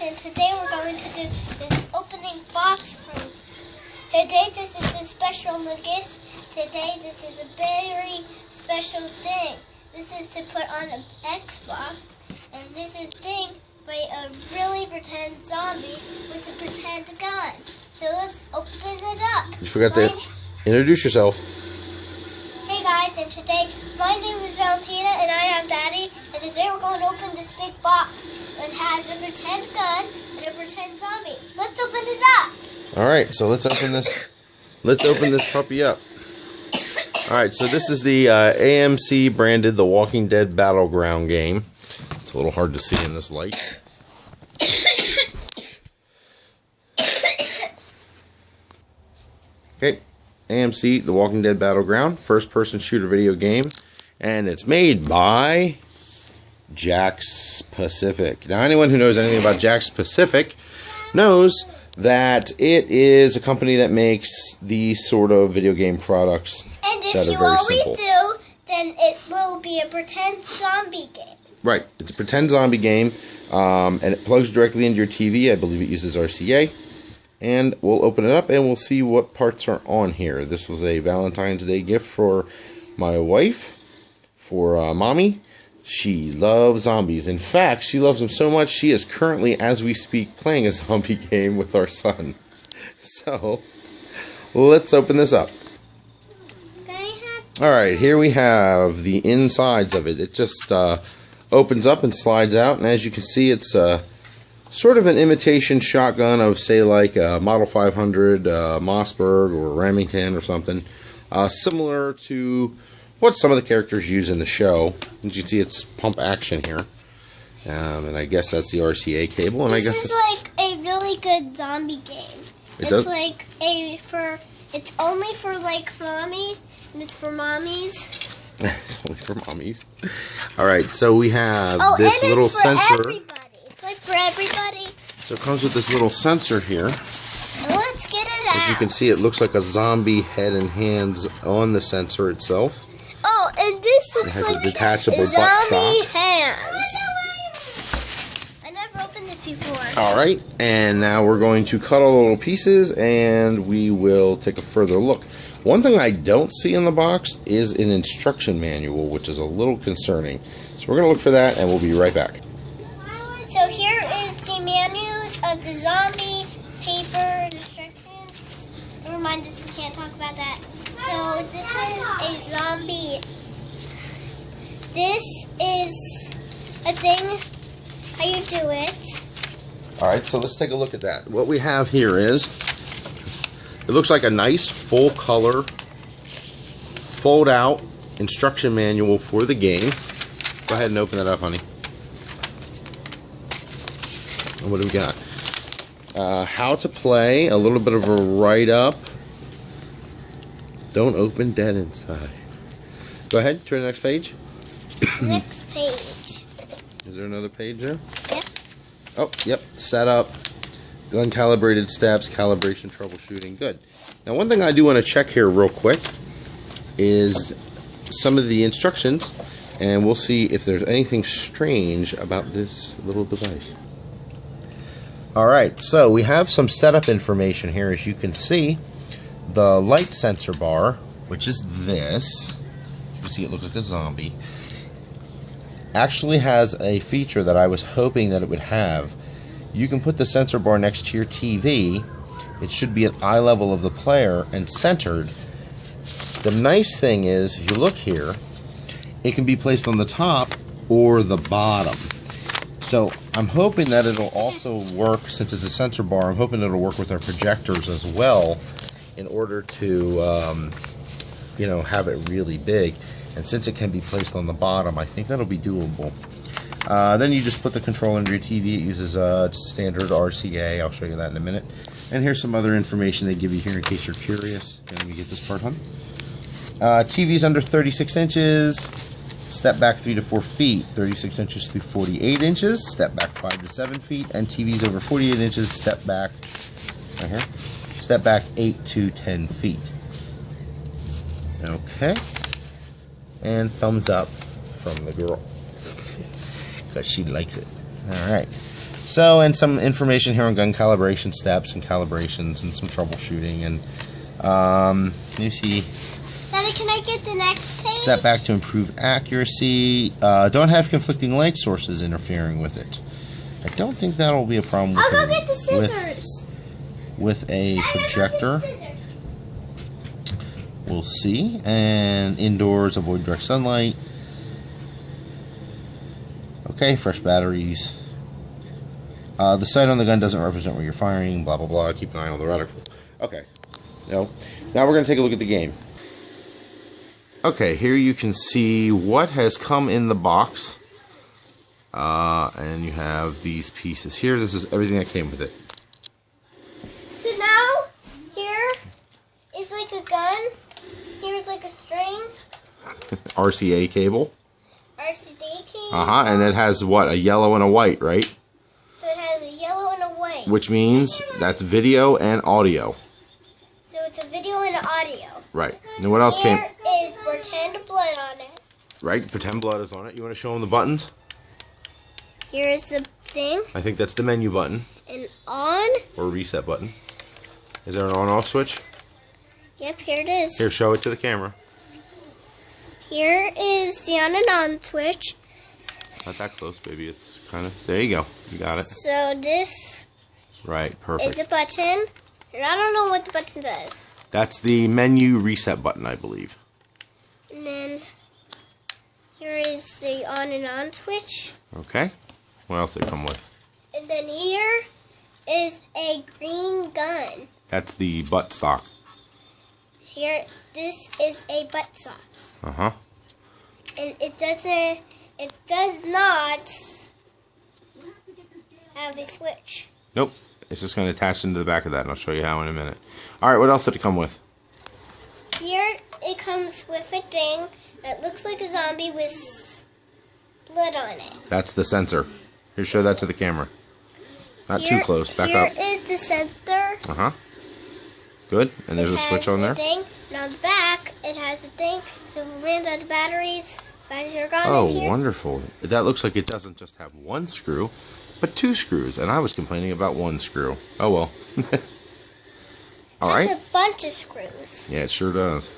and today we're going to do this opening box from today. This is a special Lucas. Today this is a very special thing. This is to put on an Xbox, and this is thing by a really pretend zombie with a pretend gun. So let's open it up. You forgot to introduce yourself. Hey guys, and today my name is Valentina and I am Daddy, and today we're going to open this big box. It has a pretend gun and a pretend zombie. Let's open it up. Alright, so let's open this puppy up. Alright, so this is the AMC branded The Walking Dead Battleground game. It's a little hard to see in this light. Okay, AMC The Walking Dead Battleground, first-person shooter video game, and it's made by Jakks Pacific. Now, anyone who knows anything about Jakks Pacific knows that it is a company that makes these sort of video game products that are very simple. And if you always do, then it will be a pretend zombie game. Right, it's a pretend zombie game, and it plugs directly into your TV. I believe it uses RCA. And we'll open it up and we'll see what parts are on here. This was a Valentine's Day gift for my wife, for Mommy. She loves zombies. In fact, she loves them so much, she is currently, as we speak, playing a zombie game with our son. So, let's open this up. Alright, here we have the insides of it. It just opens up and slides out, and as you can see, it's sort of an imitation shotgun of, say, like a Model 500 Mossberg or Remington or something. Similar to what some of the characters use in the show. As you can see, it's pump action here. And I guess that's the RCA cable. And I guess it's like a really good zombie game. It's only for like mommy, and it's for mommies. It's only for mommies. Alright, so we have this little sensor. Everybody. It's like for everybody. So it comes with this little sensor here. Let's get it out. As you can see, it looks like a zombie head and hands on the sensor itself. Oh, and this looks like a detachable butt zombie stop. hands. I never opened this before. Alright, and now we're going to cut all the little pieces and we will take a further look. One thing I don't see in the box is an instruction manual, which is a little concerning. So we're going to look for that and we'll be right back. So here is the manuals of the zombie paper instructions. Never mind this, we can't talk about that. So this is a zombie. This is a thing, how you do it. Alright, so let's take a look at that. What we have here is, it looks like a nice full color, fold out instruction manual for the game. Go ahead and open that up, honey. What do we got? How to play, a little bit of a write-up. Don't open dead inside. Go ahead, turn to the next page. Next page. Is there another page there? Yep. Oh, yep, setup, uncalibrated steps, calibration, troubleshooting, good. Now one thing I do want to check here real quick is some of the instructions, and we'll see if there's anything strange about this little device. Alright, so we have some setup information here. As you can see, the light sensor bar, which is this, you can see it looks like a zombie, actually has a feature that I was hoping that it would have. You can put the sensor bar next to your TV. It should be at eye level of the player and centered. The nice thing is, if you look here, it can be placed on the top or the bottom. So I'm hoping that it'll also work, since it's a sensor bar, I'm hoping it'll work with our projectors as well in order to have it really big. And since it can be placed on the bottom, I think that'll be doable. Then you just put the controller into your TV. It uses standard RCA. I'll show you that in a minute. And here's some other information they give you here in case you're curious. Okay, let me get this part, hon. TV's under 36 inches. Step back 3 to 4 feet, 36 inches through 48 inches, step back 5 to 7 feet, and TVs over 48 inches, step back, right here, step back 8 to 10 feet. Okay, and thumbs up from the girl, because she likes it. Alright, So, and some information here on gun calibration steps and calibrations and some troubleshooting. And you see, Daddy, can I get the next page? step back to improve accuracy. Don't have conflicting light sources interfering with it. I don't think that'll be a problem with, I'll go get the scissors. with a projector. We'll see. And indoors, avoid direct sunlight. Okay, fresh batteries. The sight on the gun doesn't represent where you're firing, blah, blah, blah. Keep an eye on the reticle. Okay. Now we're going to take a look at the game. Okay, here you can see what has come in the box. And you have these pieces here. This is everything that came with it. So now, here is like a gun. Here's like a string. RCA cable. RCD key. And it has what? A yellow and a white, right? So it has a yellow and a white. Which means that's video and audio. So it's a video and audio. Right. And what else came? There is pretend blood on it. Right, pretend blood is on it. You want to show them the buttons? Here's the thing. I think that's the menu button. And on. Or reset button. Is there an on-off switch? Yep, here it is. Here, show it to the camera. Here is the on and on switch. Not that close, baby. It's kind of... There you go. You got it. So this Right, perfect. is a button. And I don't know what the button does. That's the menu reset button, I believe. And then here is the on and on switch. Okay. What else did it come with? And then here is a green gun. That's the butt stock. Here, this is a butt sauce. And it does not have a switch. Nope. It's just going to attach into the back of that, and I'll show you how in a minute. Alright, what else did it come with? Here it comes with a thing that looks like a zombie with blood on it. That's the sensor. Here, show that to the camera. Not too close. Back up. Here is the sensor. Good. And there's a switch on there. Thing. And on the back, it has a thing. So if we ran out of batteries are gone Oh, in here. wonderful. That looks like it doesn't just have one screw, but two screws. And I was complaining about one screw. Oh, well. Alright. There's a bunch of screws. Yeah, it sure does.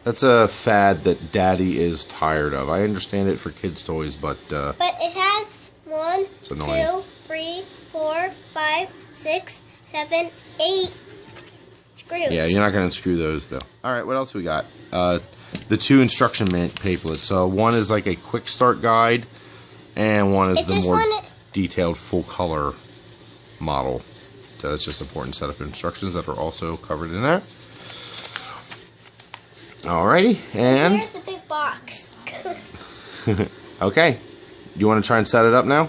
That's a fad that Daddy is tired of. I understand it for kids' toys, but But it has 1, 2, annoying. 3, 4, 5, 6, 7, 8 screws. yeah, you're not going to unscrew those, though. Alright, what else we got? The two instruction pamphlets. One is like a quick start guide, and one is the more detailed full color model. So it's just an important set of instructions that are also covered in there. Alrighty, and here's the big box. okay, you want to try and set it up now?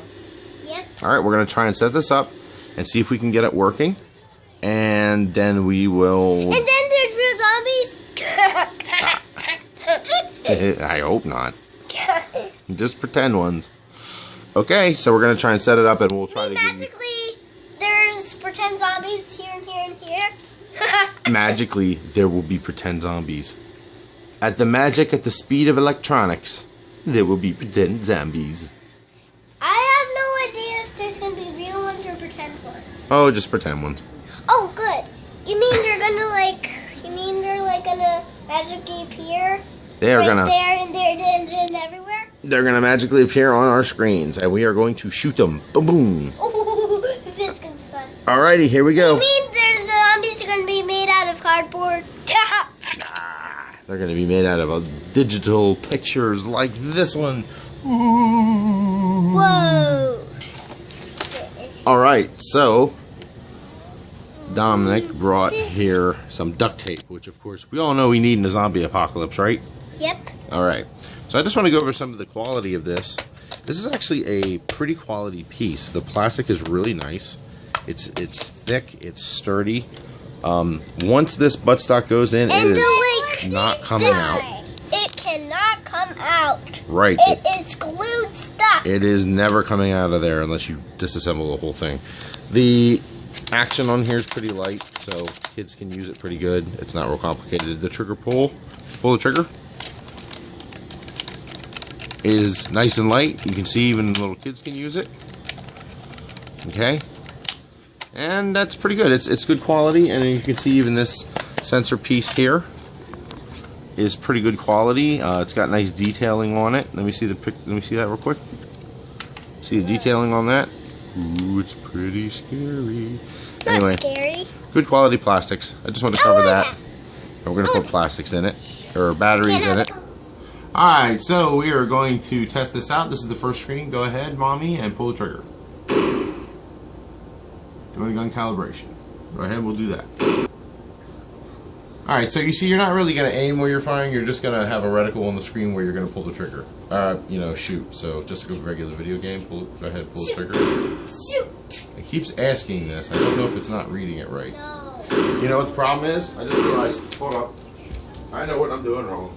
Yep. Alright, we're going to try and set this up and see if we can get it working, and then we will... And then there's real zombies. I hope not. Just pretend ones. Okay, so we're going to try and set it up, and we'll try to magically, there's pretend zombies here and here and here. Magically, there will be pretend zombies. At the speed of electronics, there will be pretend zombies. I have no idea if there's going to be real ones or pretend ones. Oh, just pretend ones. Oh, good. You mean they're going to going to magically appear? They are right going to... there and there and everywhere? They're going to magically appear on our screens, and we are going to shoot them. Boom, boom. Oh, this is going to be fun. Alrighty, here we go. You mean there's zombies are going to be made out of cardboard? They're going to be made out of digital pictures like this one. Ooh. Whoa. Alright, so Dominic brought here some duct tape, which of course we all know we need in a zombie apocalypse, right? Yep. Alright, so I just want to go over some of the quality of this. This is actually a pretty quality piece. The plastic is really nice. It's thick, it's sturdy. Once this buttstock goes in, it is not coming out. It cannot come out. Right. It is glued stuck. It is never coming out of there unless you disassemble the whole thing. The action on here is pretty light, so kids can use it pretty good. It's not real complicated. The trigger pull the trigger, is nice and light. You can see even little kids can use it. Okay, and that's pretty good. It's good quality, and you can see even this sensor piece here is pretty good quality. It's got nice detailing on it. Let me see that real quick. See the detailing on that? Ooh, it's pretty scary. It's not scary. Good quality plastics. I just want to cover that. And we're going to put plastics in it, or batteries in it. Alright, so we are going to test this out. This is the first screen. Go ahead, Mommy, and pull the trigger. Doing gun calibration. Go ahead, we'll do that. Alright, so you see you're not really going to aim where you're firing. You're just going to have a reticle on the screen where you're going to pull the trigger. Shoot. So just like a regular video game, go ahead, pull the trigger. Shoot! It keeps asking this. I don't know if it's not reading it right. No. You know what the problem is? I just realized, hold up. I know what I'm doing wrong.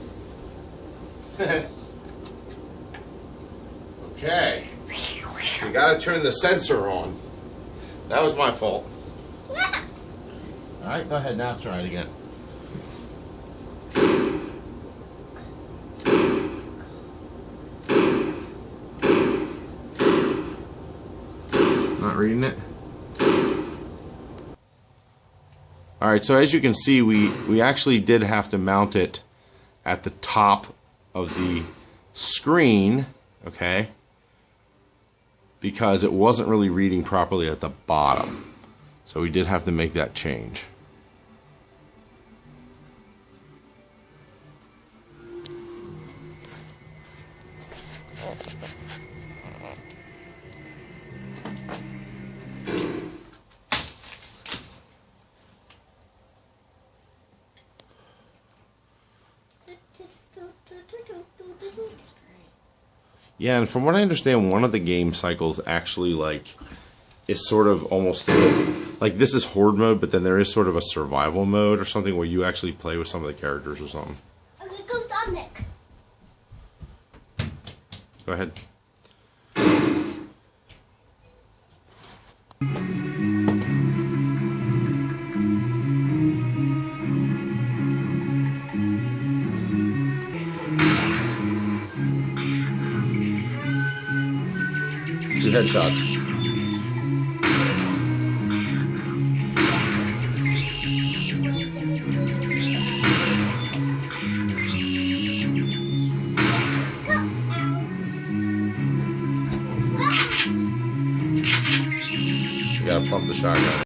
Okay. You gotta turn the sensor on. That was my fault. Alright, go ahead now, try it again. Not reading it? Alright, so as you can see, we actually did have to mount it at the top of the screen, okay, because it wasn't really reading properly at the bottom. So we did have to make that change. Yeah, and from what I understand, one of the game cycles actually is sort of almost like this is horde mode, but then there is sort of a survival mode or something where you actually play with some of the characters or something. I'm gonna go Dominic. Go ahead. Two headshots. You gotta pump the shotgun.